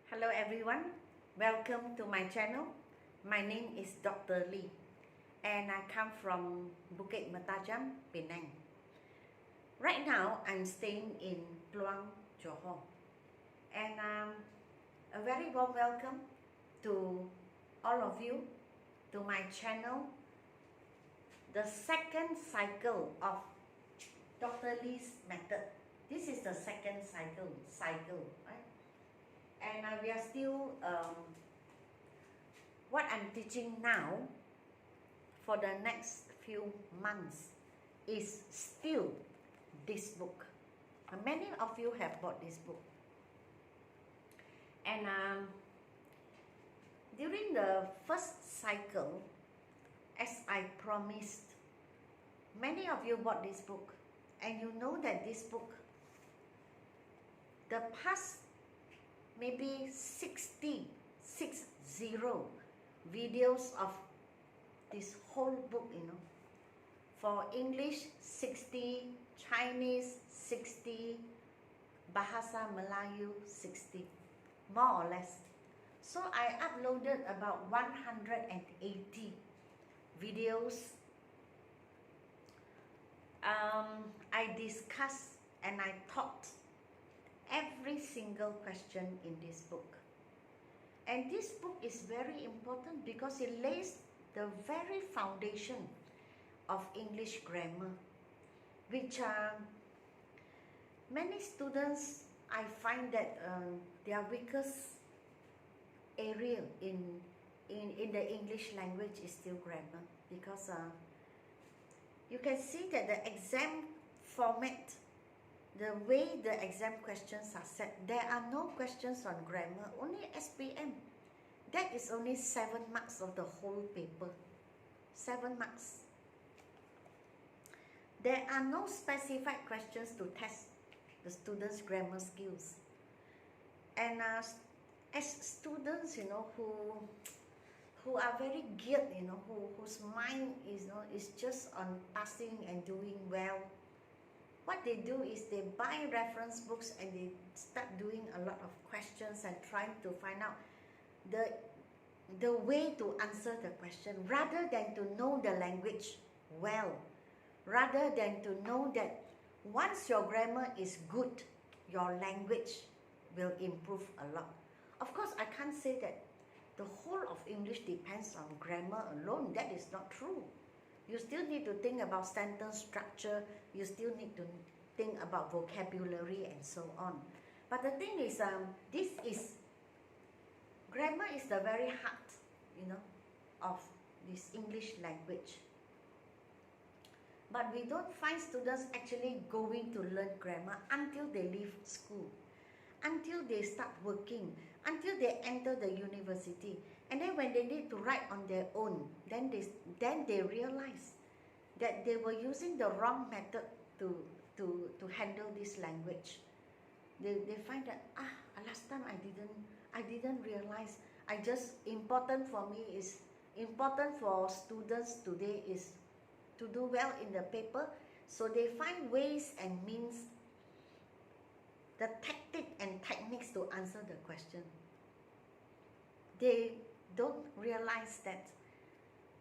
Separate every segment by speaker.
Speaker 1: Hello everyone, welcome to my channel. My name is Dr. Lee and I come from Bukit Mertajam, Penang. Right now I'm staying in Kluang, Johor, and a very warm welcome to all of you to my channel, the second cycle of Dr. Lee's method. This is the second cycle, right? And we are still, what I'm teaching now for the next few months is still this book. Many of you have bought this book. And during the first cycle, as I promised, many of you bought this book. And you know that this book, the past maybe 60 videos of this whole book, for English 60, Chinese 60, Bahasa Melayu 60, more or less. So I uploaded about 180 videos. I discussed and I taught every single question in this book. And this book is very important because it lays the very foundation of English grammar, which many students, I find that their weakest area in the English language is still grammar, because you can see that the exam format, the way the exam questions are set, there are no questions on grammar, only SPM. That is only 7 marks of the whole paper. 7 marks. There are no specified questions to test the students' grammar skills. And as students, who are very geared, whose mind is just on passing and doing well, what they do is they buy reference books and they start doing a lot of questions and trying to find out the way to answer the question, rather than to know the language well, rather than to know that once your grammar is good, your language will improve a lot. Of course, I can't say that the whole of English depends on grammar alone. That is not true. You still need to think about sentence structure. You still need to think about vocabulary and so on. But the thing is, grammar is the very heart, of this English language. But we don't find students actually going to learn grammar until they leave school, until they start working, until they enter the university. And then when they need to write on their own, then they realize that they were using the wrong method to handle this language. They find that last time I didn't realize. Important for students today is to do well in the paper. So they find ways and means, the tactic and techniques to answer the question. They don't realize that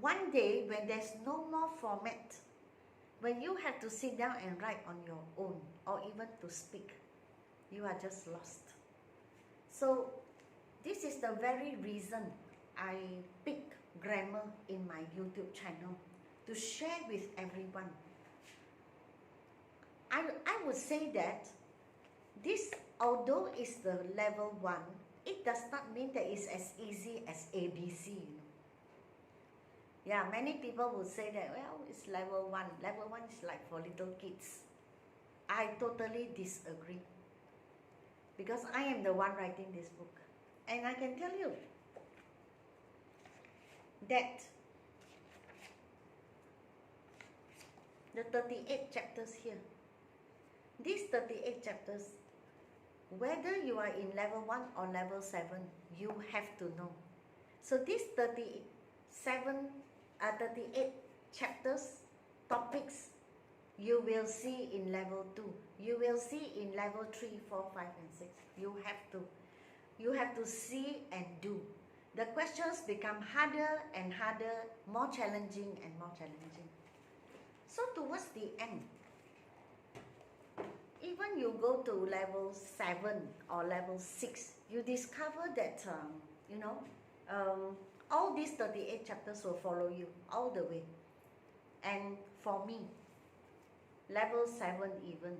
Speaker 1: one day when there's no more format, when you have to sit down and write on your own, or even to speak, you are just lost. So this is the very reason I pick grammar in my YouTube channel, to share with everyone. I would say that this, although it's the level 1, it does not mean that it's as easy as ABC. Yeah, many people would say that, well, it's level 1. Level 1 is like for little kids. I totally disagree, because I am the one writing this book. And I can tell you that the 38 chapters here, these 38 chapters, whether you are in level 1 or level 7, you have to know. So these 38 chapters, topics, you will see in level 2. You will see in level 3, 4, 5, and 6. You have to. you have to see and do. The questions become harder and harder, more challenging and more challenging. So towards the end, even you go to level 7 or level 6, you discover that, all these 38 chapters will follow you all the way. And for me, level 7 even,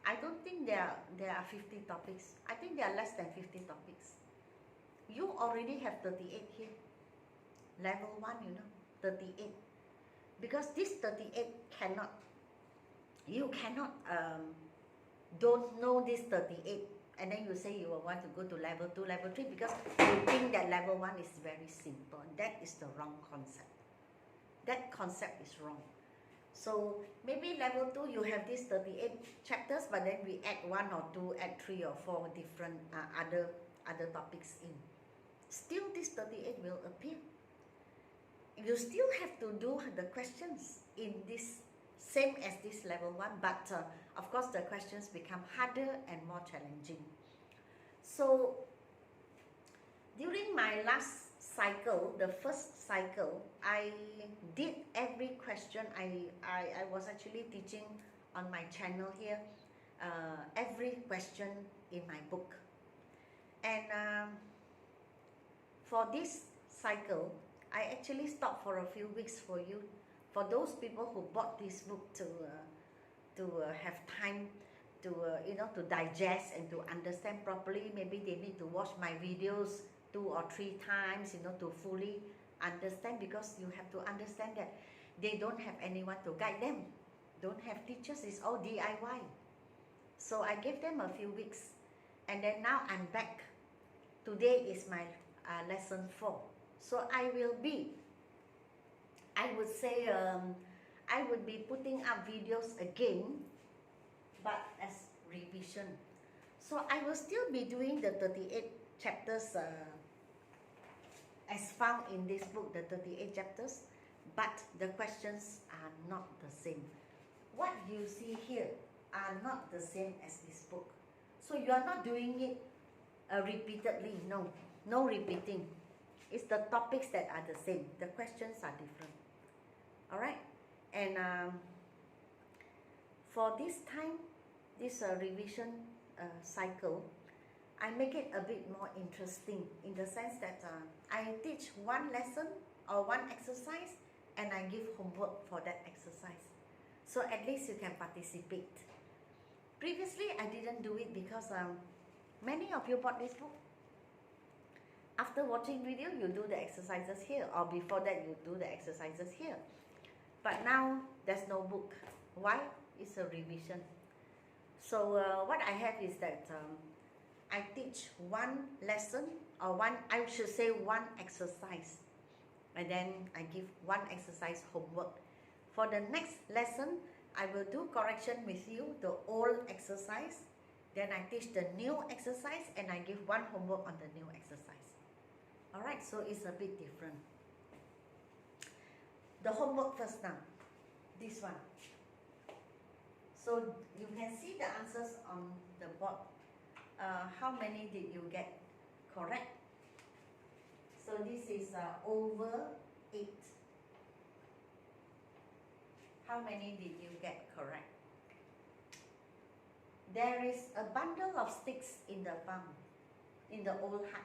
Speaker 1: I don't think there are 50 topics. I think there are less than 50 topics. You already have 38 here. Level 1, 38. Because this 38 you cannot don't know this 38 and then you say you will want to go to level 2, level 3 because you think that level 1 is very simple. That is the wrong concept. That concept is wrong. So maybe level 2 you have these 38 chapters, but then we add 1 or 2, add 3 or 4 different other topics in. Still this 38 will appear. You still have to do the questions in this, same as this level 1, but of course the questions become harder and more challenging. So during my last cycle, the first cycle, I did every question. I was actually teaching on my channel here, every question in my book. And for this cycle, I actually stopped for a few weeks for you. For those people who bought this book to have time to to digest and to understand properly, maybe they need to watch my videos 2 or 3 times, to fully understand, because you have to understand that they don't have anyone to guide them, don't have teachers, it's all DIY. So I gave them a few weeks, and then now I'm back. Today is my lesson 4. So I would say I would be putting up videos again, but as revision. So I will still be doing the 38 chapters as found in this book, the 38 chapters, but the questions are not the same. What you see here are not the same as this book. So you are not doing it repeatedly, no repeating. It's the topics that are the same, the questions are different. Alright, and for this time, this revision cycle, I make it a bit more interesting in the sense that I teach one lesson or one exercise and I give homework for that exercise. So at least you can participate. Previously, I didn't do it because many of you bought this book. After watching video, you do the exercises here, or before that you do the exercises here. But now there's no book. Why? It's a revision. So what I have is that I teach one lesson, or I should say one exercise, and then I give one exercise homework. For the next lesson, I will do correction with you, the old exercise, then I teach the new exercise and I give one homework on the new exercise. Alright, so it's a bit different. The homework first now, this one. So you can see the answers on the board. How many did you get correct? So this is over 8. How many did you get correct? There is a bundle of sticks in the farm, in the old hut.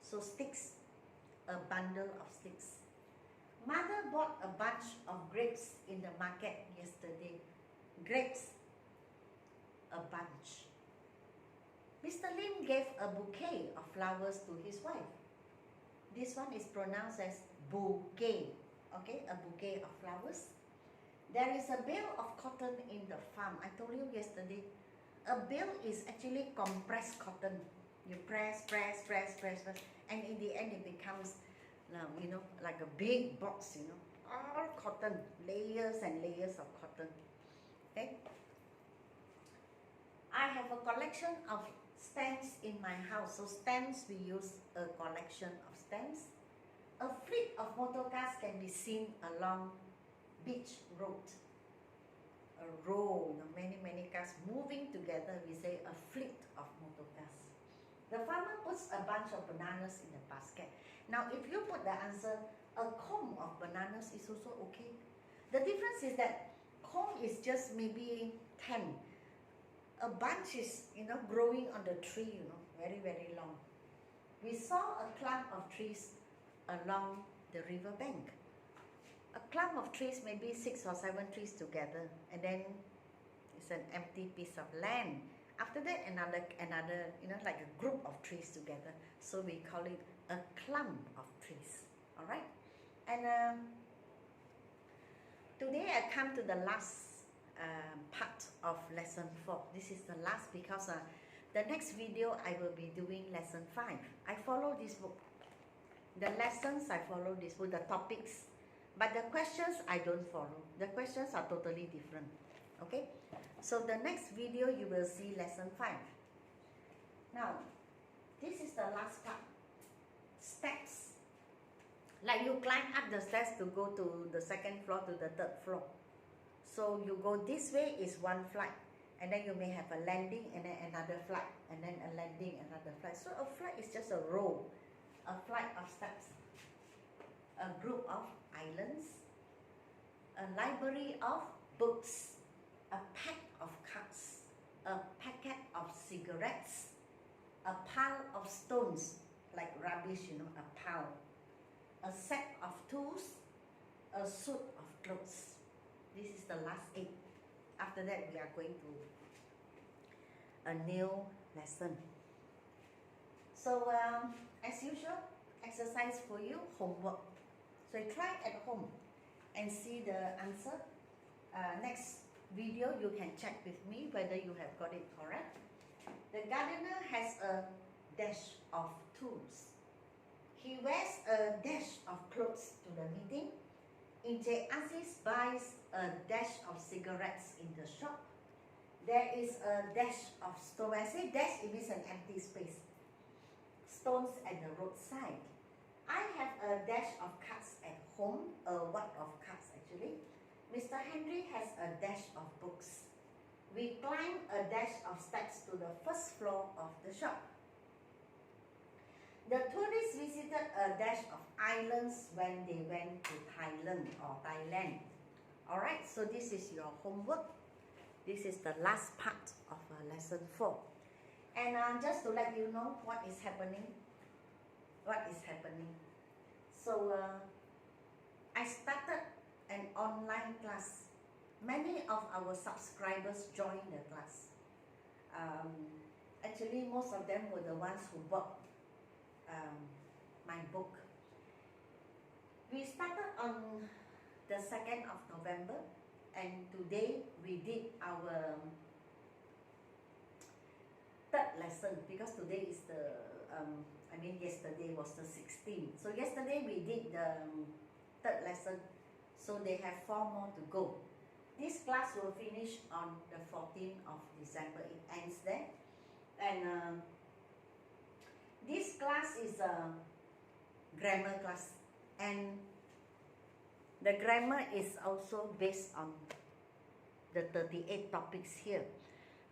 Speaker 1: So sticks, a bundle of sticks. Mother bought a bunch of grapes in the market yesterday. Grapes, a bunch. Mr. Lim gave a bouquet of flowers to his wife. This one is pronounced as bouquet, okay, a bouquet of flowers. There is a bale of cotton in the farm. I told you yesterday, a bale is actually compressed cotton. You press, and in the end it becomes, like a big box, all cotton, layers and layers of cotton. Okay. I have a collection of stamps in my house. So stamps, we use a collection of stamps. A fleet of motor cars can be seen along beach road. A row, many cars moving together, we say a fleet of motor cars. The farmer puts a bunch of bananas in the basket. Now, if you put the answer, a comb of bananas is also okay. The difference is that comb is just maybe 10. A bunch is, growing on the tree, very, very long. We saw a clump of trees along the river bank. A clump of trees, maybe 6 or 7 trees together, and then it's an empty piece of land. After that, another, like a group of trees together. So we call it a clump of trees. All right. And today I come to the last part of lesson 4. This is the last because the next video I will be doing lesson 5. I follow this book. The lessons I follow this book, the topics, but the questions I don't follow. The questions are totally different. Okay, so the next video you will see lesson 5. Now, this is the last part. Steps. Like you climb up the stairs to go to the 2nd floor to the 3rd floor. So you go this way is one flight, and then you may have a landing and then another flight, and then a landing, another flight. So a flight is just a row, a flight of steps, a group of islands, a library of books, a pack of cards, a packet of cigarettes, a pile of stones, like rubbish, a pile, a set of tools, a suit of clothes. This is the last 8. After that, we are going to a new lesson. So, as usual, exercise for you, homework. So you try at home and see the answer. Next video, you can check with me whether you have got it correct. The gardener has a dash of tools. He wears a dash of clothes to the meeting. Encik Aziz buys a dash of cigarettes in the shop. There is a dash of stones. When I say dash, it means an empty space. Stones at the roadside. I have a dash of cards at home, a wad of cards actually. Mr. Henry has a dash of books. We climb a dash of steps to the 1st floor of the shop. The tourists visited a dash of islands when they went to Thailand or Thailand. Alright, so this is your homework. This is the last part of lesson 4. And just to let you know what is happening. So I started an online class. Many of our subscribers joined the class. Actually, most of them were the ones who bought my book. We started on the 2nd of November, and today we did our 3rd lesson, because today is the yesterday was the 16th. So yesterday we did the 3rd lesson, so they have 4 more to go. This class will finish on the 14th of December. It ends there. And this class is a grammar class, and the grammar is also based on the 38 topics here.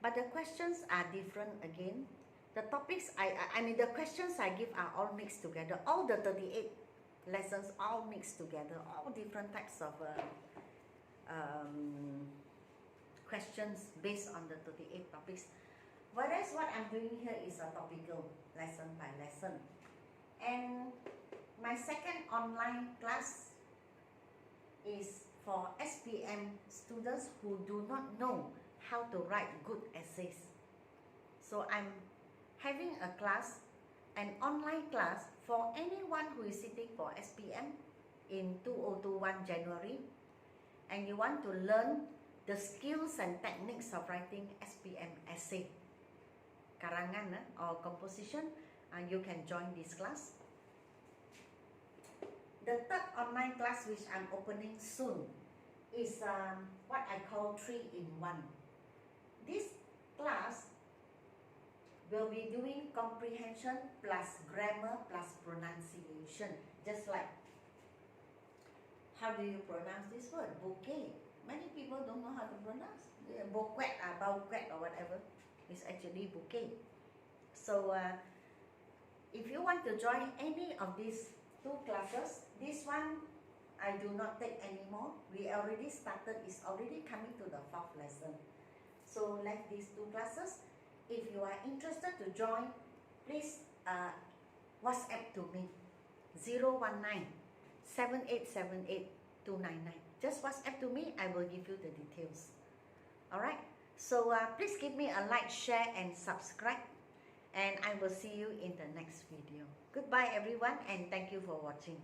Speaker 1: But the questions are different again. The topics, the questions I give are all mixed together. All the 38 lessons all mixed together, all different types of questions based on the 38 topics. Whereas what I'm doing here is a topical, lesson by lesson. And my 2nd online class is for SPM students who do not know how to write good essays. So I'm having a class, an online class for anyone who is sitting for SPM in 2021 January, and you want to learn the skills and techniques of writing SPM essay, karangan or composition, and you can join this class. The 3rd online class, which I'm opening soon, is what I call 3-in-1. This class will be doing comprehension plus grammar plus pronunciation, just like, how do you pronounce this word? Bouquet. Many people don't know how to pronounce. Bouquet or whatever. It's actually bouquet. So If you want to join any of these 2 classes, this one I do not take anymore. We already started, it's already coming to the 4th lesson. So left these 2 classes. If you are interested to join, please WhatsApp to me 019 7878 299. Just WhatsApp to me, I will give you the details. Alright, so please give me a like, share and subscribe, and I will see you in the next video. Goodbye everyone, and thank you for watching.